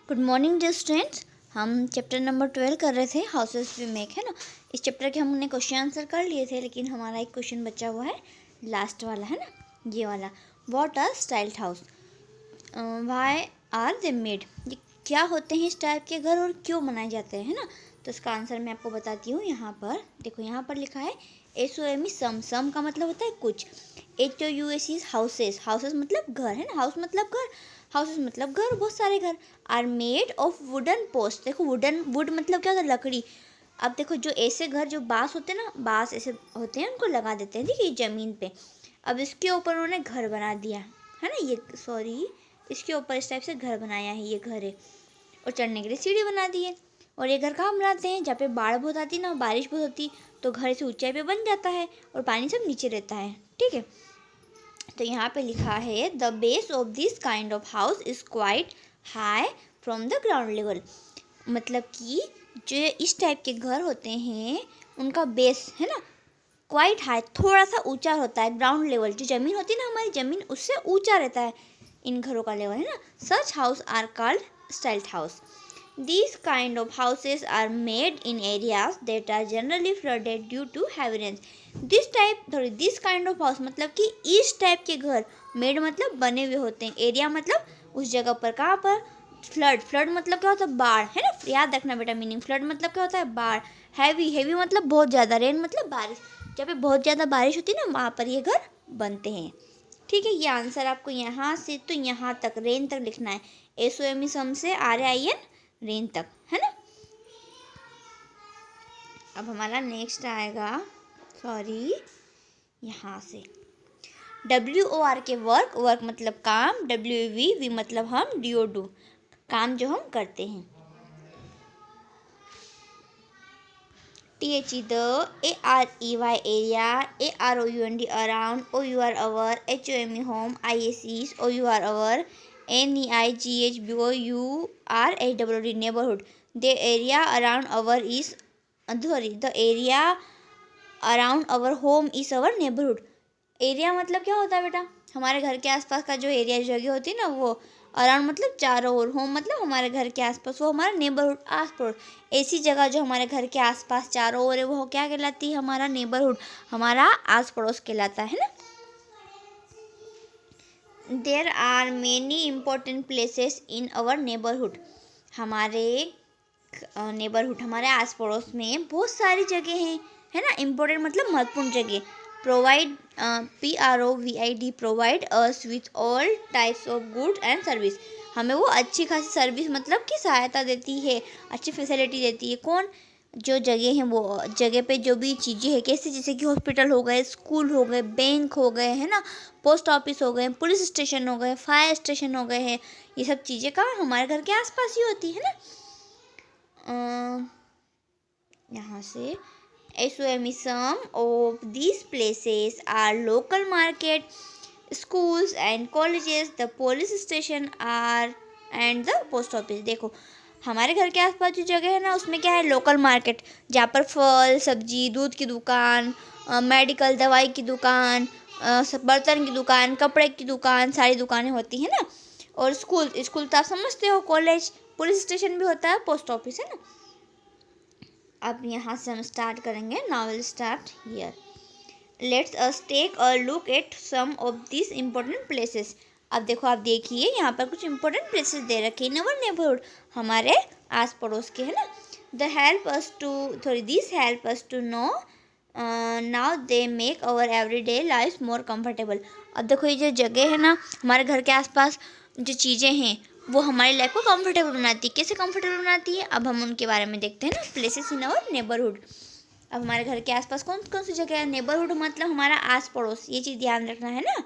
Good morning dear students. हम chapter number 12 कर रहे थे, हाउसेस वी मेक, है ना। इस चैप्टर के हमने क्वेश्चन आंसर कर लिए थे, लेकिन हमारा एक क्वेश्चन बचा हुआ है, लास्ट वाला, है ना, ये वाला। What are stilted house, why are they made. ये क्या होते हैं इस टाइप के घर और क्यों बनाए जाते हैं, है ना। तो इसका आंसर मैं आपको बताती हूँ। यहाँ पर देखो, यहाँ पर लिखा है SOME, सम का मतलब होता है कुछ। HOUSE हाउसेस, हाउसेस मतलब घर, है ना। हाउस मतलब घर, हाउसेस मतलब घर, बहुत सारे घर। Are made of wooden post. देखो वुड मतलब क्या होता है, लकड़ी। अब देखो, जो ऐसे घर जो बांस होते हैं ना, बांस ऐसे होते हैं, उनको लगा देते हैं, ठीक है, जमीन पे। अब इसके ऊपर उन्होंने घर बना दिया, है ना, ये सॉरी, इसके ऊपर इस टाइप से घर बनाया है, ये घर है। और चढ़ने के लिए सीढ़ी बना दी है। और ये घर कहाँ बनाते हैं, जहाँ पे बाढ़ बहुत आती है ना, बारिश बहुत होती, तो घर से ऊंचाई पे बन जाता है और पानी सब नीचे रहता है, ठीक है। तो यहाँ पे लिखा है the base of this kind of house is quite high from the ground level. मतलब कि जो इस टाइप के घर होते हैं, उनका बेस, है ना, क्वाइट हाई, थोड़ा सा ऊंचा होता है, ग्राउंड लेवल, जो ज़मीन होती है ना हमारी ज़मीन, उससे ऊंचा रहता है इन घरों का लेवल, है ना। Such house are called stilted house. These kind of houses are made in areas that are generally flooded due to heavy rains. This kind of house मतलब कि इस टाइप के घर, मेड मतलब बने हुए होते हैं, एरिया मतलब उस जगह पर, कहाँ पर, फ्लड मतलब क्या होता है, बाढ़, है ना। याद रखना बेटा मीनिंग, फ्लड मतलब क्या होता है, बाढ़। हैवी मतलब बहुत ज़्यादा, रेन मतलब बारिश, जहाँ पे बहुत ज़्यादा बारिश होती है ना, वहाँ पर ये घर बनते हैं, ठीक है। ये आंसर आपको यहाँ से तो यहाँ तक, रेन तक लिखना है। SOME सम से RAIN, रेन तक, है ना। अब हमारा नेक्स्ट आएगा, सॉरी, यहाँ से WOR के वर्क मतलब काम, WV मतलब हम, DO काम जो हम करते हैं। THE the, AREY area, AROUND around, OUR our, HOME home, IACs, OUR our, NEIGHBOURAWD neighborhood. The area around our is, the area around our home is our neighbourhood. Area मतलब क्या होता है बेटा, हमारे घर के आसपास का जो एरिया जगह होती है ना, वो। अराउंड मतलब चारों ओर, होम मतलब हमारे घर के आसपास, वो हमारा नेबरहुड, आस पड़ोस। ऐसी जगह जो हमारे घर के आसपास चारों ओर है, वो क्या कहलाती है, हमारा नेबरहुड, हमारा आस पड़ोस कहलाता है ना। There are many important places in our neighbourhood. हमारे नेबरहुड, हमारे आस पड़ोस में बहुत सारी जगह हैं, है ना। इम्पोर्टेंट मतलब महत्वपूर्ण जगह। Provide, PROVID, provide us with all types of good and service. हमें वो अच्छी खासी सर्विस मतलब कि सहायता देती है, अच्छी फैसिलिटी देती है। कौन, जो जगह हैं, वो जगह पे जो भी चीज़ें हैं, कैसे, जैसे कि हॉस्पिटल हो गए, स्कूल हो गए, बैंक हो गए, है ना, पोस्ट ऑफिस हो गए, पुलिस स्टेशन हो गए, फायर स्टेशन हो गए हैं। ये सब चीज़ें कहाँ, हमारे घर के आसपास ही होती है ना। यहाँ से SOME some of these places are local market, schools and colleges, the police station are and the post office। देखो, हमारे घर के आसपास जो जगह है ना, उसमें क्या है, लोकल मार्केट, जहाँ पर फल सब्जी, दूध की दुकान, मेडिकल दवाई की दुकान, बर्तन की दुकान, कपड़े की दुकान, सारी दुकानें होती हैं ना। और स्कूल तो आप समझते हो, कॉलेज, पुलिस स्टेशन भी होता है, पोस्ट ऑफिस, है ना। अब यहाँ से हम स्टार्ट करेंगे, now will start here. Let us take a look at some of this important places. अब देखो, आप देखिए, यहाँ पर कुछ इम्पोर्टेंट प्लेसेस दे रखे हैं इन अवर नेबरहुड, हमारे आस पड़ोस के, है ना। This help us to know now they make our everyday life more comfortable. अब देखो, ये जो जगह है ना, हमारे घर के आसपास जो चीज़ें हैं, वो हमारी लाइफ को कंफर्टेबल बनाती है। कैसे कंफर्टेबल बनाती है, अब हम उनके बारे में देखते हैं ना। Places in our neighbourhood. अब हमारे घर के आसपास कौन कौन सी जगह है, नेबरहुड मतलब हमारा आस पड़ोस, ये चीज़ ध्यान रखना है ना।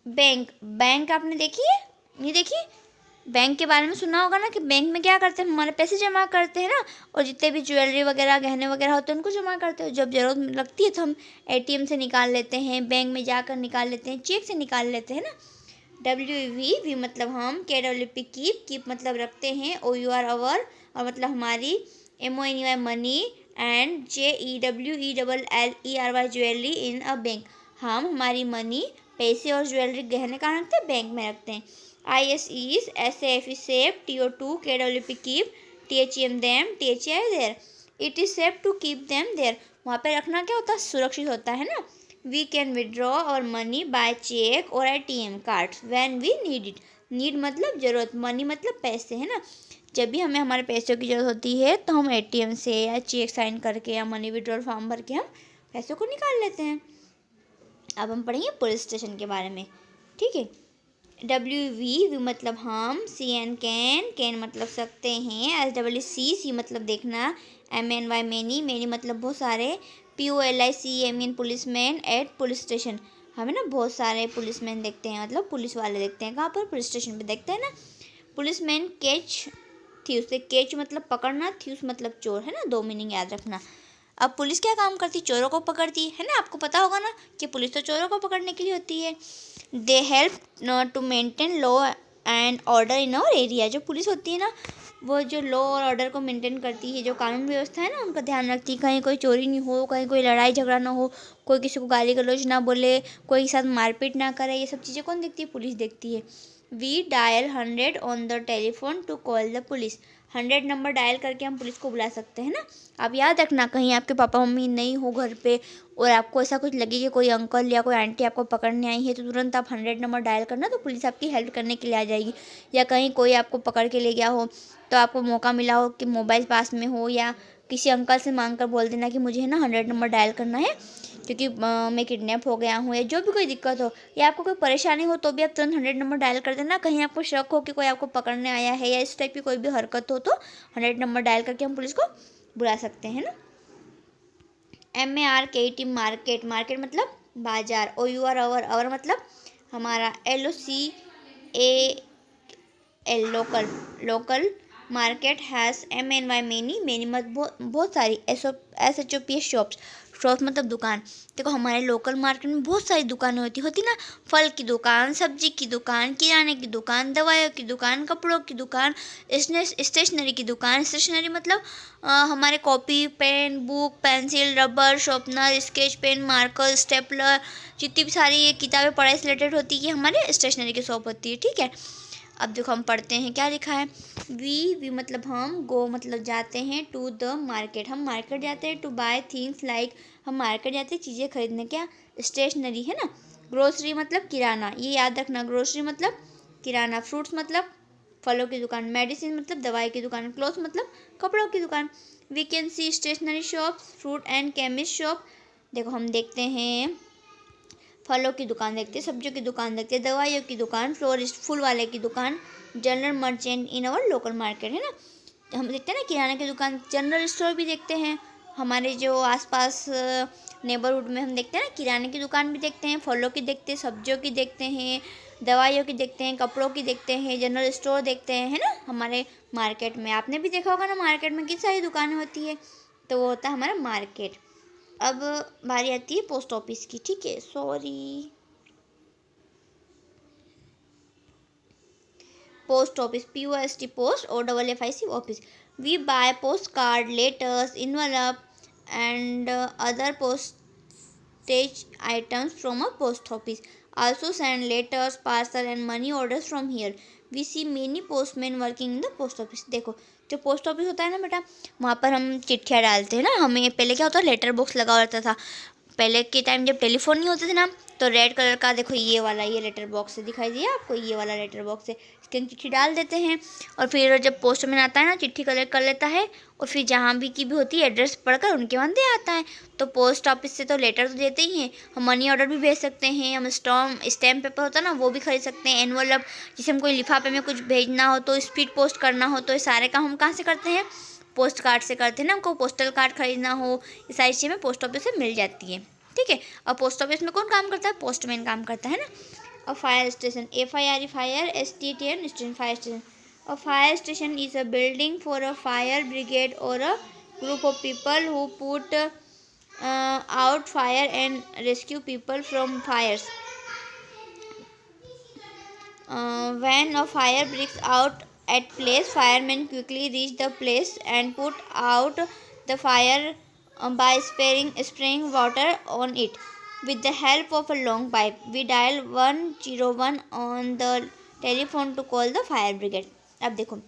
बैंक आपने देखी है, नहीं देखी, बैंक के बारे में सुना होगा ना, कि बैंक में क्या करते हैं, हमारे पैसे जमा करते हैं ना। और जितने भी ज्वेलरी वगैरह, गहने वगैरह होते हैं, उनको जमा करते हैं। जब जरूरत लगती है तो हम ATM से निकाल लेते हैं, बैंक में जाकर निकाल लेते हैं, चेक से निकाल लेते हैं ना। WV मतलब हम, KWP कीप मतलब रखते हैं, OUR आवर, और मतलब हमारी, MONEY money, and JEWELLERY jewellery in a bank. हम हमारी मनी, पैसे और ज्वेलरी, गहने कहाँ रखते हैं, बैंक में रखते हैं। ISE is SAFE safe, TO2 KWP keep, THEM them, THI there. It is safe to keep them there. वहाँ पे रखना क्या होता है, सुरक्षित होता है ना. We can withdraw our money by check or ATM cards when we need it. Need मतलब ज़रूरत, money मतलब पैसे, है ना. जब भी हमें हमारे पैसों की ज़रूरत होती है तो हम ATM से या चेक साइन करके या मनी विड्रॉल फॉर्म भर के हम पैसों को निकाल लेते हैं. अब हम पढ़ेंगे पुलिस स्टेशन के बारे में. ठीक है. WV मतलब हम, CN कैन मतलब सकते हैं, SWC मतलब देखना, MNY मैनी मतलब बहुत सारे, POLICEMEN policeman at police station. हमें ना बहुत सारे पुलिसमैन देखते हैं, मतलब पुलिस वाले देखते हैं. कहाँ पर? पुलिस स्टेशन पे देखते हैं ना. पुलिसमैन कैच थीव्स, कैच मतलब पकड़ना, थीव्स मतलब चोर, है ना. 2 मीनिंग याद रखना. अब पुलिस क्या काम करती? चोरों को पकड़ती है ना. आपको पता होगा ना कि पुलिस तो चोरों को पकड़ने के लिए होती है. They help to maintain law and order in our area. जो पुलिस होती है ना, वो जो लॉ और ऑर्डर को मेंटेन करती है, जो कानून व्यवस्था है ना, उनका ध्यान रखती है. कहीं कोई चोरी नहीं हो, कहीं कोई लड़ाई झगड़ा ना हो, कोई किसी को गाली गलौज ना बोले, कोई के साथ मारपीट ना करे. ये सब चीज़ें कौन देखती है? पुलिस देखती है. We dial 100 on the telephone to call the police. 100 number dial करके हम पुलिस को बुला सकते हैं ना. आप याद रखना, कहीं आपके पापा मम्मी नहीं हो घर पे और आपको ऐसा कुछ लगे कि कोई अंकल या कोई आंटी आपको पकड़ने आई है, तो तुरंत आप 100 नंबर डायल करना, तो पुलिस आपकी हेल्प करने के लिए आ जाएगी. या कहीं कोई आपको पकड़ के ले गया हो, तो आपको मौका मिला हो कि मोबाइल पास में हो, या किसी अंकल से मांग कर बोल देना कि मुझे है ना 100 नंबर डायल करना है क्योंकि मैं किडनैप हो गया हूँ, या जो भी कोई दिक्कत हो या आपको कोई परेशानी हो, तो भी आप तुरंत 100 नंबर डायल कर देना. कहीं आपको शक हो कि कोई आपको पकड़ने आया है या इस टाइप की कोई भी हरकत हो, तो 100 नंबर डायल करके हम पुलिस को बुला सकते हैं ना. MARKET मार्केट, मार्केट मतलब बाजार. OUR अवर मतलब हमारा. LOCAL local. Market has MNY many मतलब बहुत सारी. SHOPS शॉप्स, शॉप्स मतलब दुकान. देखो हमारे लोकल मार्केट में बहुत सारी दुकानें होती ना. फल की दुकान, सब्जी की दुकान, किराने की दुकान, दवाइयों की दुकान, कपड़ों की दुकान, स्टेशनरी की दुकान. स्टेशनरी मतलब हमारे copy, pen, book, pencil, rubber, sharpener, sketch pen, marker, stapler, जितनी भी सारी ये किताबें पढ़ाई से रिलेटेड होती है, हमारे स्टेशनरी की शॉप होती है. ठीक है. अब देखो हम पढ़ते हैं क्या लिखा है. वी मतलब हम, गो मतलब जाते हैं, टू द मार्केट हम मार्केट जाते हैं, टू बाय थिंग्स लाइक हम मार्केट जाते हैं चीज़ें खरीदने. क्या? स्टेशनरी, है ना. ग्रोसरी मतलब किराना, ये याद रखना. ग्रोसरी मतलब किराना. फ्रूट्स मतलब फलों की दुकान. मेडिसिन मतलब दवाई की दुकान. क्लोथ्स मतलब कपड़ों की दुकान. We can see stationery shops, fruit and chemist shop. देखो हम देखते हैं फलों की दुकान, देखते हैं सब्जियों की दुकान, देखते हैं दवाइयों की दुकान, फ्लोरिस्ट फूल वाले की दुकान, जनरल मर्चेंट इन अवर लोकल मार्केट, है ना. हम देखते हैं ना किराना की दुकान. जनरल स्टोर भी देखते हैं हमारे जो आसपास नेबरहुड में. हम देखते हैं ना किराने की दुकान भी देखते हैं, फलों की देखते हैं, सब्जियों की देखते हैं, दवाइयों की देखते हैं, कपड़ों की देखते हैं, जनरल स्टोर देखते हैं, है ना. हमारे मार्केट में आपने भी देखा होगा ना, मार्केट में कितनी सारी दुकानें होती है, तो वो होता है हमारा मार्केट. अब बारी आती है पोस्ट ऑफिस की. ठीक है. Sorry. Post office, POST post, OFFIC office. We buy postcard, letters, envelope and other postage items from a post office. Also send letters, parcel and money orders from here. We see many postmen working in the post office. देखो जो post office होता है ना बेटा, वहाँ पर हम चिट्ठियाँ डालते हैं ना. हमें पहले क्या होता है, लेटर बॉक्स लगा रहता था. पहले के टाइम जब टेलीफोन नहीं होते थे ना, तो रेड कलर का देखो ये वाला, ये लेटर बॉक्स दिखाई दिया आपको, ये वाला लेटर बॉक्स है. इसके अंदर चिट्ठी डाल देते हैं, और फिर जब पोस्टमैन आता है ना, चिट्ठी कलेक्ट कर लेता है, और फिर जहाँ भी की भी होती है एड्रेस पढ़कर उनके वहाँ दे आता है. तो पोस्ट ऑफिस से तो लेटर तो देते ही हैं, हम मनी ऑर्डर भी भेज सकते हैं, हम स्टैम्प पेपर होता है ना वो भी खरीद सकते हैं, एनवलप जिसे हम कोई लिफाफे में कुछ भेजना हो, तो स्पीड पोस्ट करना हो, तो ये सारे काम हम कहाँ से करते हैं, पोस्ट कार्ड से करते हैं ना. हमको पोस्टल कार्ड खरीदना हो, ये सारी चीज़ें पोस्ट ऑफिस से मिल जाती है. ठीक है. और पोस्ट ऑफिस में कौन काम करता है? पोस्टमैन काम करता है ना. और fire station, FIRE fire, STTN station, fire station. A fire station is a building for a fire brigade or a group of people who put out fire and rescue people from fires. When a fire breaks out at place, firemen quickly reach the place and put out the fire by spraying water on it with the help of a long pipe. We dial 101 on the telephone to call the fire brigade. अब देखो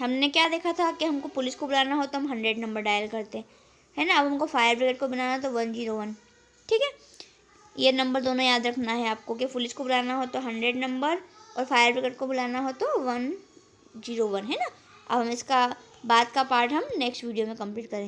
हमने क्या देखा था कि हमको police को बुलाना हो तो हम 100 नंबर डायल करते है ना। अब हमको फायर ब्रिगेड को बुलाना तो 101। ठीक है, ये नंबर दोनों याद रखना है आपको कि पुलिस को बुलाना हो तो 100 नंबर और फायर ब्रिगेड को बुलाना हो तो 101 है ना। अब हम इसका बाद का पार्ट हम नेक्स्ट वीडियो में कंप्लीट करेंगे।